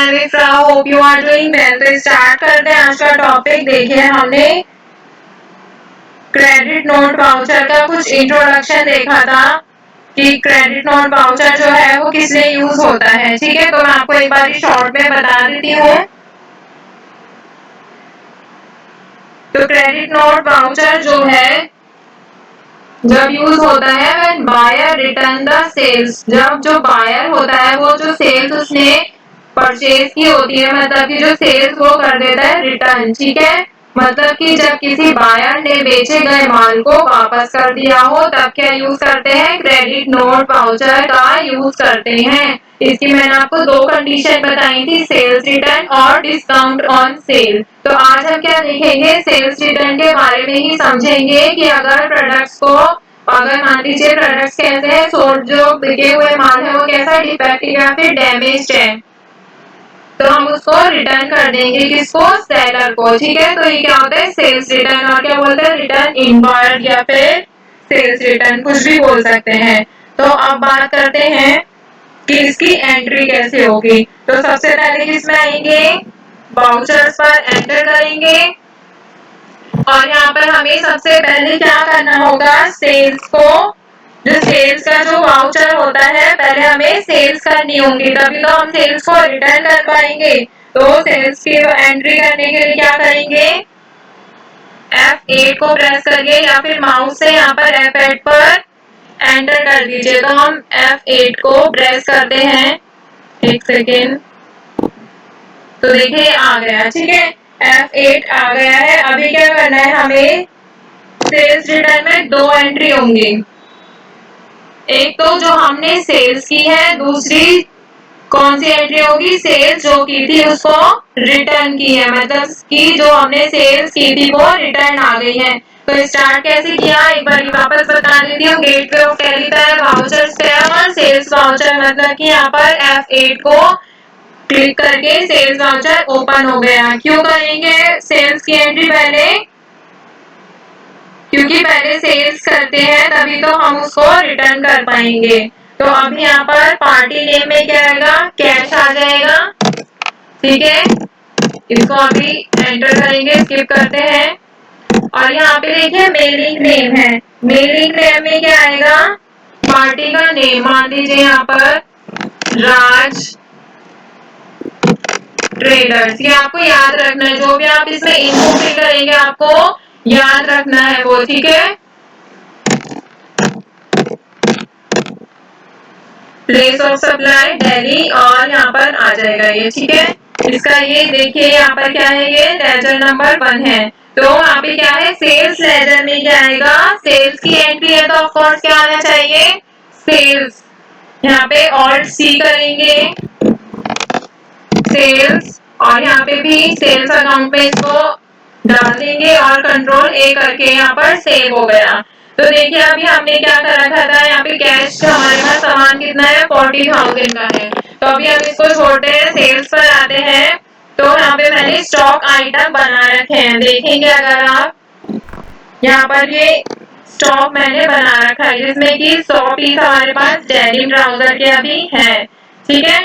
and Vifra. Hope you are doing well. तो start करते हैं आज का टॉपिक। देखिए हमने क्रेडिट नोट वाउचर का कुछ इंट्रोडक्शन देखा था कि क्रेडिट नोट वाउचर जो है वो किस लिए यूज होता है। ठीक है, तो मैं आपको एक बार शॉर्ट में बता देती हूँ। तो क्रेडिट नोट वाउचर जो है जब यूज होता है when buyer return the sales, जब जो बायर होता है वो जो सेल्स उसने परचेज की होती है, मतलब कि जो सेल्स वो कर देता है रिटर्न। ठीक है, मतलब कि जब किसी बायर ने बेचे गए माल को वापस कर दिया हो तब क्या यूज करते हैं, क्रेडिट नोट वाउचर का यूज करते हैं। इसकी मैंने आपको दो कंडीशन बताई थी, सेल्स रिटर्न और डिस्काउंट ऑन सेल। तो आज हम क्या देखेंगे, सेल्स रिटर्न के बारे में ही समझेंगे कि अगर प्रोडक्ट्स को, अगर मान लीजिए प्रोडक्ट्स कैसे है, सोल्ड जो बिके हुए माल है वो कैसा डिफेक्टिव या फिर डैमेज्ड है, तो हम उसको रिटर्न कर देंगे किसको, सेलर को। ठीक है, तो ये क्या होता है, सेल्स रिटर्न। और क्या बोलते हैं, रिटर्न इनवर्ड या फिर सेल्स रिटर्न, कुछ भी बोल सकते हैं। तो अब बात करते हैं कि इसकी एंट्री कैसे होगी। तो सबसे पहले किसमें आएंगे, वाउचर्स पर एंटर करेंगे और यहाँ पर हमें सबसे पहले क्या करना होगा, सेल्स को, जो सेल्स का जो वाउचर होता है पहले हमें सेल्स करनी होगी, तभी तो हम सेल्स को रिटर्न कर पाएंगे। तो सेल्स की एंट्री करने के लिए क्या करेंगे, F8 को प्रेस करिए या फिर माउस से यहाँ पर F8 पर एंटर कर दीजिए। तो हम F8 को प्रेस करते हैं, एक सेकेंड, तो देखिए आ गया। ठीक है, F8 आ गया है। अभी क्या करना है हमें, सेल्स रिटर्न में दो एंट्री होंगी, एक तो जो हमने सेल्स की है, दूसरी कौन सी एंट्री होगी, सेल्स जो की थी उसको रिटर्न की है, मतलब कि जो हमने सेल्स की थी वो रिटर्न आ गई है। तो स्टार्ट कैसे किया, एक बार वापस बता देती हूँ। गेटवे ऑफ टैली पे वाउचर्स पे और सेल्स वाउचर, मतलब कि यहाँ पर F8 को क्लिक करके सेल्स वाउचर ओपन हो गया। क्यों करेंगे सेल्स की एंट्री पहले, क्योंकि पहले सेल्स करते हैं तभी तो हम उसको रिटर्न कर पाएंगे। तो अब यहाँ पर पार्टी नेम में क्या आएगा, कैश आ जाएगा। ठीक है, इसको अभी एंटर करेंगे, स्किप करते हैं। और यहाँ पे देखिए मेलिंग नेम है, मेलिंग नेम में क्या आएगा, पार्टी का नेम, मान लीजिए यहाँ पर राज ट्रेडर्स। ये आपको याद रखना है, जो भी आप इसमें इनपुट फिल करेंगे आपको याद रखना है वो। ठीक है, प्लेस ऑफ सप्लाई दिल्ली और यहाँ पर आ जाएगा ये। ठीक है, इसका ये देखिए यहाँ पर क्या है, ये लेजर नंबर 1 है। तो यहाँ पे क्या है, सेल्स लेजर में क्या आएगा, सेल्स की एंट्री है तो ऑफ कोर्स क्या आना चाहिए, सेल्स। यहाँ पे ऑल्ट सी करेंगे, सेल्स, और यहाँ पे भी सेल्स अकाउंट में इसको डाल देंगे और कंट्रोल A करके यहाँ पर सेव हो गया। तो देखिए अभी हमने क्या कर रखा था, यहाँ पे कैश हमारे पास सामान कितना है, 40,000 का है। तो अभी हम इसको छोड़ते हैं, सेल्स पर आते हैं। तो यहाँ पे मैंने स्टॉक आइटम बना रखे हैं, देखेंगे अगर आप, यहाँ पर ये स्टॉक मैंने बना रखा है जिसमें कि 100 पीस हमारे पास डेनिम ट्राउजर के अभी है। ठीक है,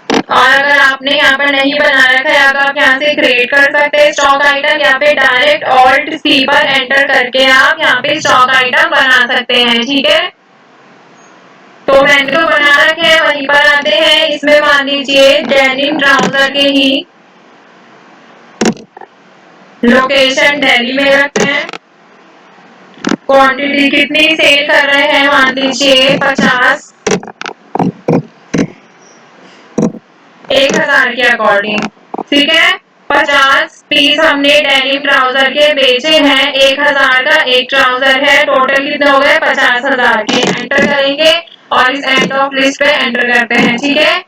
और अगर आपने यहाँ पर नहीं बना रखा है तो आप यहाँ से क्रिएट कर सकते हैं स्टॉक आइटम, या फिर डायरेक्ट ऑल्ट सी पर एंटर करके आप यहाँ पे स्टॉक आइटम बना सकते हैं। ठीक है, तो मैंने तो बना रखे हैं, वहीं पर आते हैं। इसमें मान लीजिए डेनिम ट्राउजर के ही लोकेशन दिल्ली में रखते हैं, क्वांटिटी कितनी सेल कर रहे हैं, मान लीजिए 50, 1000 के अकॉर्डिंग। ठीक है, 50 पीस हमने डेनिम ट्राउजर के बेचे हैं, 1000 का एक ट्राउजर है, टोटल कितने हो गए 50,000 के। एंटर करेंगे और इस एंड ऑफ लिस्ट पे एंटर करते हैं। ठीक है,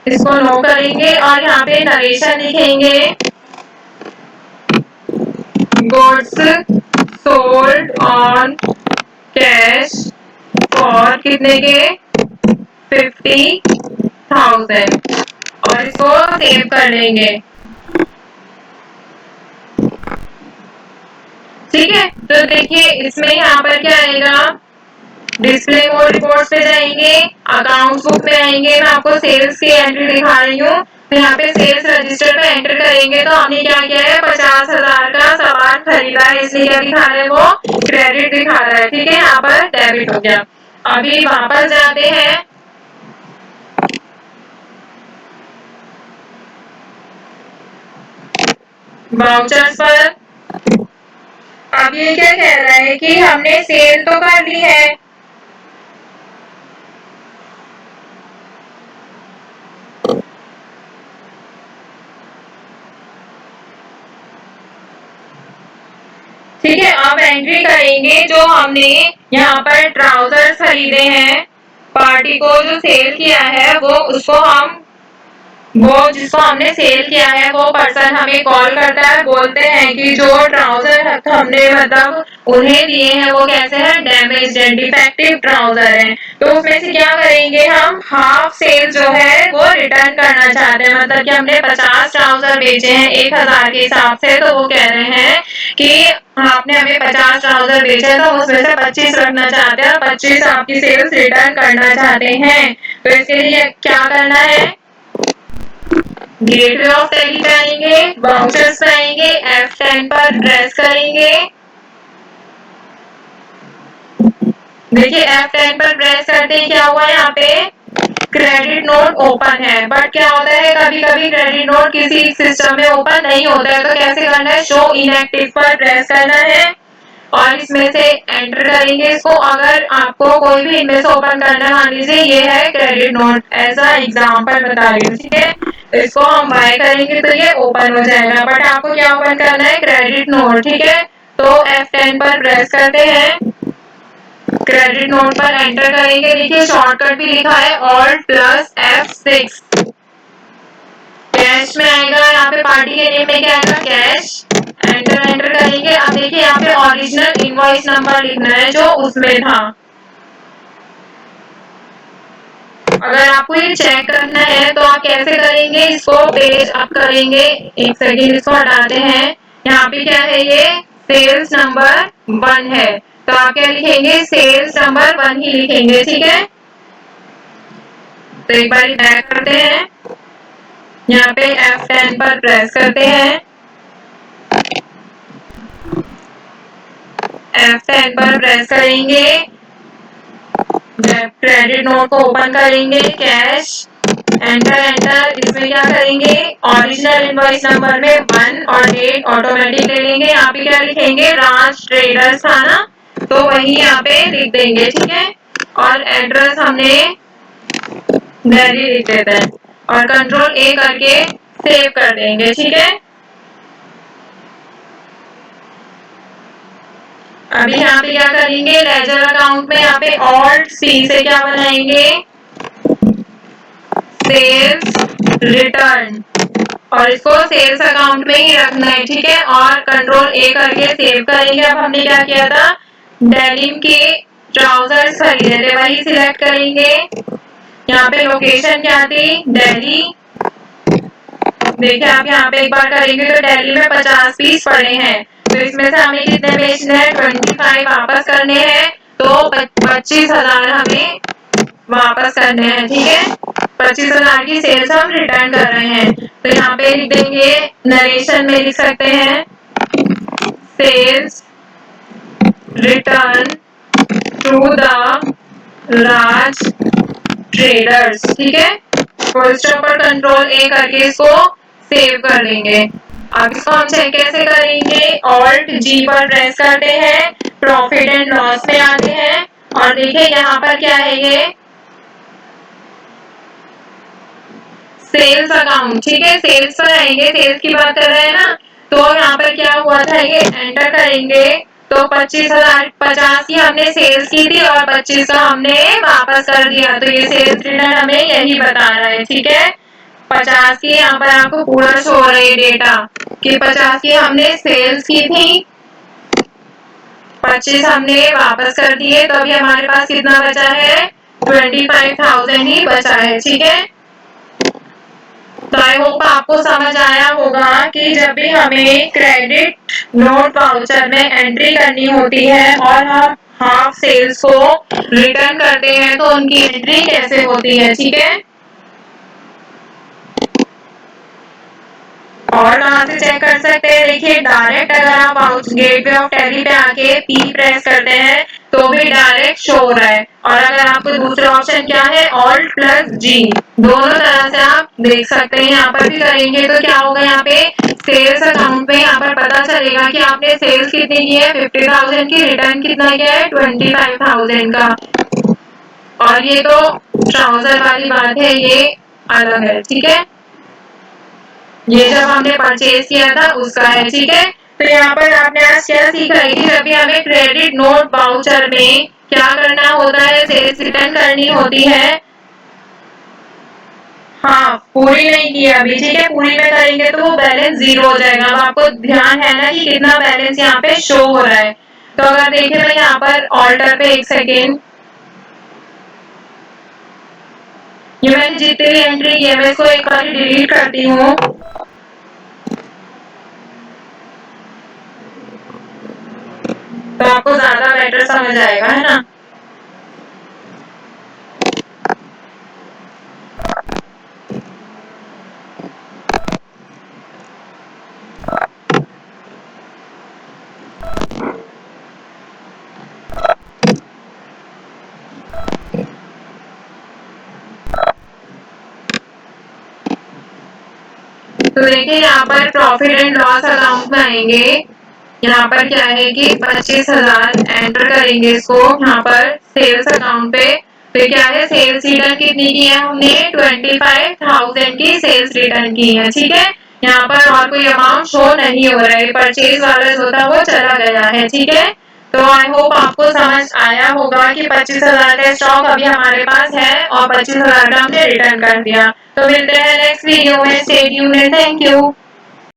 इसको नो करेंगे और यहाँ पे नरेशन लिखेंगे, goods sold on cash for कितने के, 50,000, और इसको सेव कर लेंगे। ठीक है, तो देखिए इसमें यहाँ पर क्या आएगा, डिस्प्ले मोड रिपोर्ट्स पे जाएंगे, अकाउंट्स बुक में आएंगे, मैं आपको सेल्स की एंट्री दिखा रही हूँ। तो यहाँ पे सेल्स रजिस्टर पे एंटर करेंगे तो हमने क्या किया है, 50,000 का सामान खरीदा है, इसलिए क्या दिखा रहा है, वो क्रेडिट दिखा रहा है। ठीक है, यहाँ पर डेबिट हो गया। अभी वापस जाते हैं वाउचर्स पर। अब ये क्या कह रहा है कि हमने सेल तो कर ली है, ठीक है। अब एंट्री करेंगे जो हमने यहाँ पर ट्राउजर्स खरीदे हैं, पार्टी को जो सेल किया है वो जिसको हमने सेल किया है वो पर्सन हमें कॉल करता है, बोलते हैं कि जो ट्राउजर हमने मतलब उन्हें दिए हैं वो कैसे हैं, डैमेज है, डिफेक्टिव ट्राउजर है। तो उसमें से क्या करेंगे, हम हाफ सेल जो है वो रिटर्न करना चाहते हैं। मतलब कि हमने 50 ट्राउजर बेचे हैं 1000 के हिसाब से, तो वो कह रहे हैं कि आपने हमें 50 ट्राउजर बेचे तो उसमें से 25 रखना चाहते हैं और 25 आपकी सेल्स रिटर्न करना चाहते हैं। तो इसके लिए क्या करना है, गेटवे ऑफ टैली पे आएंगे, वाउचर्स पे आएंगे, F10 पर प्रेस करेंगे। देखिए F10 पर प्रेस करते ही क्या हुआ है, यहाँ पे क्रेडिट नोट ओपन है। बट क्या होता है, कभी कभी क्रेडिट नोट किसी सिस्टम में ओपन नहीं होता है, तो कैसे करना है, शो इनएक्टिव पर प्रेस करना है और इसमें से एंटर करेंगे इसको। अगर आपको कोई भी इनमें से ओपन करना, मान लीजिए ये है क्रेडिट नोट, ऐसा एग्जांपल बता रही हूँ, ठीक है। तो इसको हम बाय करेंगे तो ये ओपन हो जाएगा, बट आपको क्या ओपन करना है, क्रेडिट नोट, ठीक है। तो F10 पर प्रेस करते हैं, क्रेडिट नोट पर एंटर करेंगे। देखिए शॉर्टकट भी लिखा है Alt+F6, कैश में आएगा, यहाँ पे पार्टी के नेम में क्या आएगा, कैश। एंटर करेंगे। अब देखिए यहाँ पे ओरिजिनल इनवॉइस नंबर लिखना है जो उसमें था। अगर आपको ये चेक करना है तो आप कैसे करेंगे, इसको पेज अप करेंगे, एक सेकेंड इसको हटाते हैं। यहाँ पे क्या है, ये सेल्स नंबर 1 है, तो आप क्या लिखेंगे, सेल्स नंबर 1 ही लिखेंगे, ठीक है। तो एक बार बैक करते हैं, यहाँ पे F10 पर प्रेस करते हैं, F10 पर प्रेस करेंगे, क्रेडिट नोट को ओपन करेंगे, कैश, एंटर। इसमें क्या करेंगे, ओरिजिनल इनवॉइस नंबर में 1 और डेट ऑटोमेटिक ले लेंगे। यहाँ पे क्या लिखेंगे, राज ट्रेडर्स था ना, तो वही यहाँ पे लिख देंगे, ठीक है। और एड्रेस हमने दिल्ली लिख देते हैं और Ctrl+A करके सेव कर देंगे, ठीक है। अभी यहाँ पे क्या करेंगे, लेजर अकाउंट में यहाँ पे Alt+C से क्या बनाएंगे, सेल्स रिटर्न, और इसको सेल्स अकाउंट में ही रखना है, ठीक है। और Ctrl+A करके सेव करेंगे। अब हमने क्या किया था, डेनिम के ट्राउजर्स खरीदे थे, वही सिलेक्ट करेंगे। यहाँ पे लोकेशन क्या थी, दिल्ली। देखिए आप यहाँ पे एक बार करेंगे तो दिल्ली में 50 पीस पड़े हैं, तो इसमें से हमें कितने बेचने हैं, 25 वापस करने हैं, तो 25,000 हमें वापस करने हैं, ठीक है। 25,000 की सेल्स हम रिटर्न कर रहे हैं। तो यहाँ पे लिख देंगे, नरेशन में लिख सकते हैं, sales return to the Raj traders, ठीक है। फुल स्टॉप पर Ctrl+A करके इसको सेव कर देंगे। अब इसको हम चेक कैसे करेंगे, Alt+G पर प्रेस करते हैं, प्रॉफिट एंड लॉस में आते हैं और देखिए यहाँ पर क्या है, ये सेल्स अकाउंट, ठीक है। सेल्स पर आएंगे, सेल्स की बात कर रहे हैं ना, तो यहाँ पर क्या हुआ था, ये एंटर करेंगे तो 25,000, 50 की हमने सेल्स की थी और 25 का हमने वापस कर दिया, तो ये सेल्स रिटर्न हमें यही बता रहा है, ठीक है। 50 की यहाँ पर आपको पूरा शो हो रही है डेटा कि 50 की हमने सेल्स की थी, 25 हमने वापस कर दिए, तो अभी हमारे पास कितना बचा है, 25,000 ही बचा है, ठीक है। तो आई होप आपको समझ आया होगा कि जब भी हमें क्रेडिट नोट वाउचर में एंट्री करनी होती है और हाफ सेल्स को रिटर्न करते हैं तो उनकी एंट्री कैसे होती है, ठीक है। और कहाँ से चेक कर सकते हैं, देखिए डायरेक्ट अगर आप गेटवे ऑफ टैली पे आके P प्रेस करते हैं तो भी डायरेक्ट शो हो रहा है। और अगर आपको दूसरा ऑप्शन क्या है, Alt प्लस G, दोनों तरह से आप देख सकते हैं। यहाँ पर भी करेंगे तो क्या होगा, यहाँ पे सेल्स अकाउंट पे यहाँ पर पता चलेगा कि आपने सेल्स कितनी की है, 50,000 की, रिटर्न कितना किया है, 25,000 का। और ये तो ट्राउजर वाली बात है, ये अलग है, ठीक है। ये जब हमने परचेज किया था उसका है, ठीक है। तो यहाँ पर आपने आज क्या सीखा है कि जब भी हमें क्रेडिट नोट वाउचर में क्या करना होता है, सेल्स रिटर्न करनी होती है। हाँ, पूरी नहीं की अभी, ठीक है। पूरी में करेंगे तो वो बैलेंस 0 हो जाएगा। अब आपको ध्यान है ना कि कितना बैलेंस यहाँ पे शो हो रहा है। तो अगर देखें मैं यहाँ पर ऑल्टर पे एक सेकेंड, ये मैंने जितनी भी एंट्री की है मैं इसको एक बार डिलीट करती हूँ। तो आपको ज्यादा बेटर समझ आएगा, है ना। तो देखिए यहाँ पर प्रॉफिट एंड लॉस अकाउंट में आएंगे। यहाँ पर क्या है कि 25,000 एंटर करेंगे इसको यहाँ पर सेल्स अकाउंट पे। तो क्या है, सेल्स रिटर्न कितनी की है हमने, 25,000 की सेल्स रिटर्न की है, ठीक है। यहाँ पर और कोई अमाउंट शो नहीं हो रहा है, परचेज वाला जो था वो चला गया है, ठीक है। तो आई होप आपको समझ आया होगा कि 25,000 का स्टॉक अभी हमारे पास है और 25,000 का हमने रिटर्न कर दिया। तो मिलते हैं नेक्स्ट वीडियो में, stay tuned and thank you.